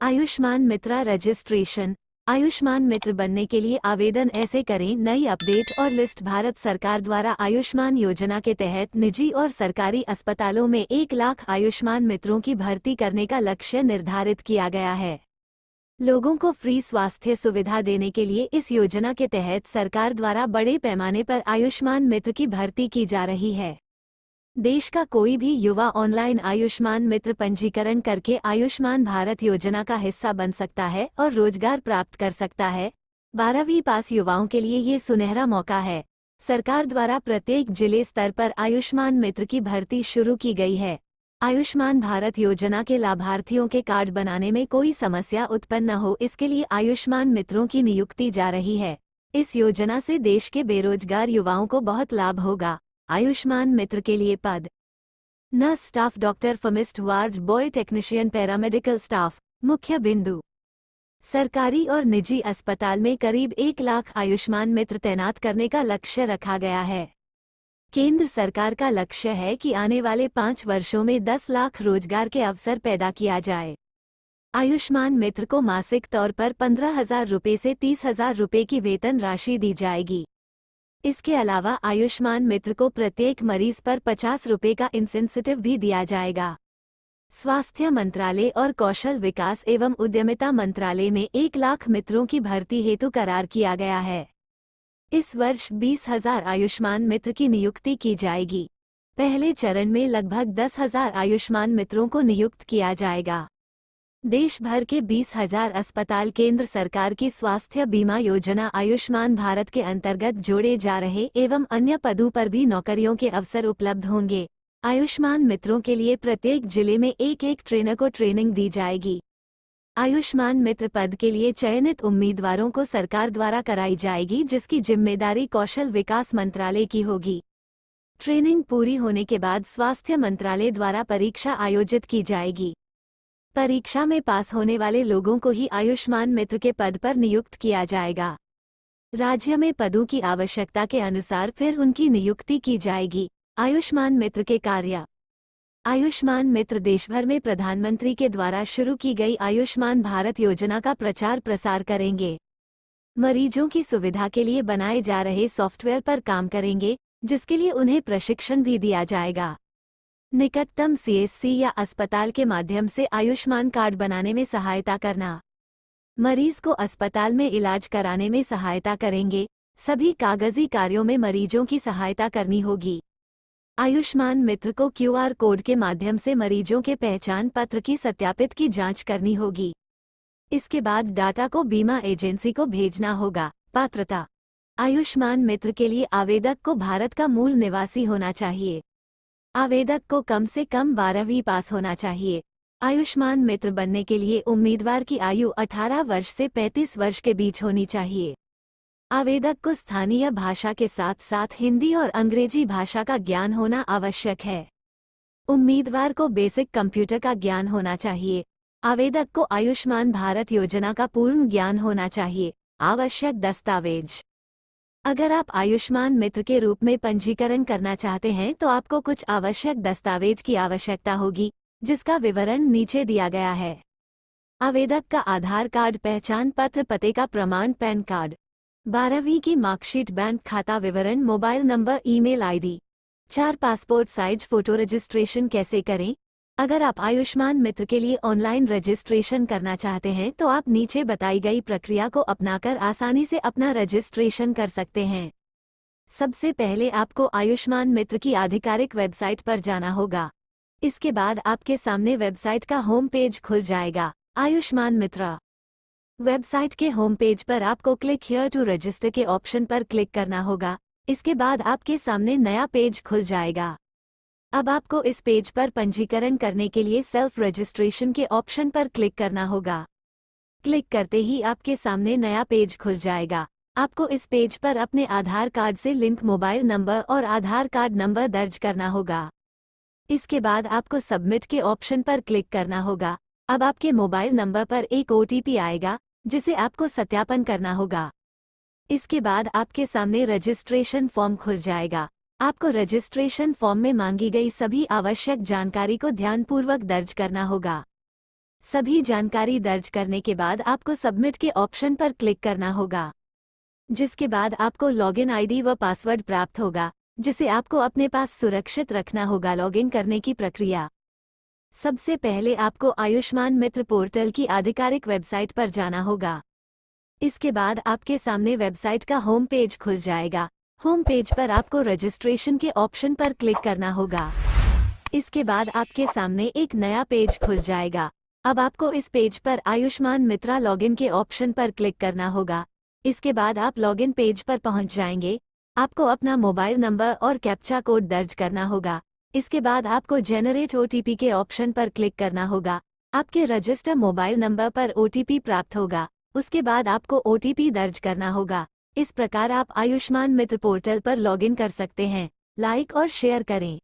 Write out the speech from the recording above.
आयुष्मान मित्रा registration. Ayushman मित्र बनने के लिए आवेदन ऐसे करें। नई अपडेट और लिस्ट। भारत सरकार द्वारा आयुष्मान योजना के तहत निजी और सरकारी अस्पतालों में 1 लाख आयुष्मान मित्रों की भर्ती करने का लक्ष्य निर्धारित किया गया है। लोगों को फ्री स्वास्थ्य सुविधा देने के लिए इस योजना के तहत सरकार द्वारा बड़े पैमाने पर आयुष्मान मित्र की भर्ती की जा रही है। देश का कोई भी युवा ऑनलाइन आयुष्मान मित्र पंजीकरण करके आयुष्मान भारत योजना का हिस्सा बन सकता है और रोजगार प्राप्त कर सकता है। 12वीं पास युवाओं के लिए ये सुनहरा मौका है। सरकार द्वारा प्रत्येक जिले स्तर पर आयुष्मान मित्र की भर्ती शुरू की गई है। आयुष्मान भारत योजना के लाभार्थियों के कार्ड बनाने में कोई समस्या उत्पन्न न हो, इसके लिए आयुष्मान मित्रों की नियुक्ति जा रही है। इस योजना से देश के बेरोजगार युवाओं को बहुत लाभ होगा। आयुष्मान मित्र के लिए पद। Nurse staff, doctor, फार्मिस्ट, ward boy, technician, paramedical staff. मुख्य बिंदु। सरकारी और निजी अस्पताल में करीब 1 लाख आयुष्मान मित्र तैनात करने का लक्ष्य रखा गया है। केंद्र सरकार का लक्ष्य है कि आने वाले 5 वर्षों में 10 लाख रोजगार के अवसर पैदा किया जाए। आयुष्मान मित्र को मासिक तौर पर 15,000 रुपये से 30,000 रुपये की वेतन राशि दी जाएगी। इसके अलावा आयुष्मान मित्र को प्रत्येक मरीज पर 50 रुपये का इंसेंटिव भी दिया जाएगा। स्वास्थ्य मंत्रालय और कौशल विकास एवं उद्यमिता मंत्रालय में 1 लाख मित्रों की भर्ती हेतु करार किया गया है। इस वर्ष 20,000 आयुष्मान मित्र की नियुक्ति की जाएगी। पहले चरण में लगभग 10,000 आयुष्मान मित्रों को नियुक्त किया जाएगा। देश भर के 20,000 अस्पताल केंद्र सरकार की स्वास्थ्य बीमा योजना आयुष्मान भारत के अंतर्गत जोड़े जा रहे एवं अन्य पदों पर भी नौकरियों के अवसर उपलब्ध होंगे। आयुष्मान मित्रों के लिए प्रत्येक जिले में एक ट्रेनर को ट्रेनिंग दी जाएगी। आयुष्मान मित्र पद के लिए चयनित उम्मीदवारों को सरकार द्वारा कराई जाएगी, जिसकी जिम्मेदारी कौशल विकास मंत्रालय की होगी। ट्रेनिंग पूरी होने के बाद स्वास्थ्य मंत्रालय द्वारा परीक्षा आयोजित की जाएगी। परीक्षा में पास होने वाले लोगों को ही आयुष्मान मित्र के पद पर नियुक्त किया जाएगा। राज्य में पदों की आवश्यकता के अनुसार फिर उनकी नियुक्ति की जाएगी। आयुष्मान मित्र के कार्य। आयुष्मान मित्र देश भर में प्रधानमंत्री के द्वारा शुरू की गई आयुष्मान भारत योजना का प्रचार प्रसार करेंगे। मरीजों की सुविधा के लिए बनाए जा रहे सॉफ्टवेयर पर काम करेंगे, जिसके लिए उन्हें प्रशिक्षण भी दिया जाएगा। निकटतम सीएससी या अस्पताल के माध्यम से आयुष्मान कार्ड बनाने में सहायता करना। मरीज को अस्पताल में इलाज कराने में सहायता करेंगे। सभी कागजी कार्यों में मरीजों की सहायता करनी होगी। आयुष्मान मित्र को क्यूआर कोड के माध्यम से मरीजों के पहचान पत्र की सत्यापित की जांच करनी होगी। इसके बाद डाटा को बीमा एजेंसी को भेजना होगा। पात्रता। आयुष्मान मित्र के लिए आवेदक को भारत का मूल निवासी होना चाहिए। आवेदक को कम से कम 12वीं पास होना चाहिए। आयुष्मान मित्र बनने के लिए उम्मीदवार की आयु 18 वर्ष से 35 वर्ष के बीच होनी चाहिए। आवेदक को स्थानीय भाषा के साथ साथ हिंदी और अंग्रेजी भाषा का ज्ञान होना आवश्यक है। उम्मीदवार को बेसिक कंप्यूटर का ज्ञान होना चाहिए। आवेदक को आयुष्मान भारत योजना का पूर्ण ज्ञान होना चाहिए। आवश्यक दस्तावेज। अगर आप आयुष्मान मित्र के रूप में पंजीकरण करना चाहते हैं तो आपको कुछ आवश्यक दस्तावेज की आवश्यकता होगी, जिसका विवरण नीचे दिया गया है। आवेदक का आधार कार्ड, पहचान पत्र, पते का प्रमाण, पैन कार्ड, 12वीं की मार्कशीट, बैंक खाता विवरण, mobile number, email ID. 4 passport size photo. Registration कैसे करें? अगर आप आयुष्मान मित्र के लिए ऑनलाइन रजिस्ट्रेशन करना चाहते हैं तो आप नीचे बताई गई प्रक्रिया को अपनाकर आसानी से अपना रजिस्ट्रेशन कर सकते हैं। सबसे पहले आपको आयुष्मान मित्र की आधिकारिक वेबसाइट पर जाना होगा। इसके बाद आपके सामने वेबसाइट का होम पेज खुल जाएगा। आयुष्मान मित्र वेबसाइट के होम पेज पर आपको क्लिक हियर टू रजिस्टर के ऑप्शन पर क्लिक करना होगा। इसके बाद आपके सामने नया पेज खुल जाएगा। अब आपको इस पेज पर पंजीकरण करने के लिए सेल्फ रजिस्ट्रेशन के ऑप्शन पर क्लिक करना होगा। क्लिक करते ही आपके सामने नया पेज खुल जाएगा। आपको इस पेज पर अपने आधार कार्ड से लिंक मोबाइल नंबर और आधार कार्ड नंबर दर्ज करना होगा। इसके बाद आपको सबमिट के ऑप्शन पर क्लिक करना होगा। अब आपके मोबाइल नंबर पर एक ओटीपी आएगा, जिसे आपको सत्यापन करना होगा। इसके बाद आपके सामने रजिस्ट्रेशन फॉर्म खुल जाएगा। आपको रजिस्ट्रेशन फॉर्म में मांगी गई सभी आवश्यक जानकारी को ध्यानपूर्वक दर्ज करना होगा। सभी जानकारी दर्ज करने के बाद आपको सबमिट के ऑप्शन पर क्लिक करना होगा, जिसके बाद आपको लॉगिन आईडी व पासवर्ड प्राप्त होगा, जिसे आपको अपने पास सुरक्षित रखना होगा। लॉगिन करने की प्रक्रिया। सबसे पहले आपको आयुष्मान मित्र पोर्टल की आधिकारिक वेबसाइट पर जाना होगा। इसके बाद आपके सामने वेबसाइट का होम पेज खुल जाएगा। होम पेज पर आपको रजिस्ट्रेशन के ऑप्शन पर क्लिक करना होगा। इसके बाद आपके सामने एक नया पेज खुल जाएगा। अब आपको इस पेज पर आयुष्मान मित्रा लॉगिन के ऑप्शन पर क्लिक करना होगा। इसके बाद आप लॉगिन पेज पर पहुंच जाएंगे। आपको अपना मोबाइल नंबर और कैप्चा कोड दर्ज करना होगा। इसके बाद आपको जेनरेट ओटीपी के ऑप्शन पर क्लिक करना होगा। आपके रजिस्टर मोबाइल नंबर पर ओटीपी प्राप्त होगा। उसके बाद आपको ओटीपी दर्ज करना होगा। इस प्रकार आप आयुष्मान मित्र पोर्टल पर लॉगिन कर सकते हैं। लाइक और शेयर करें।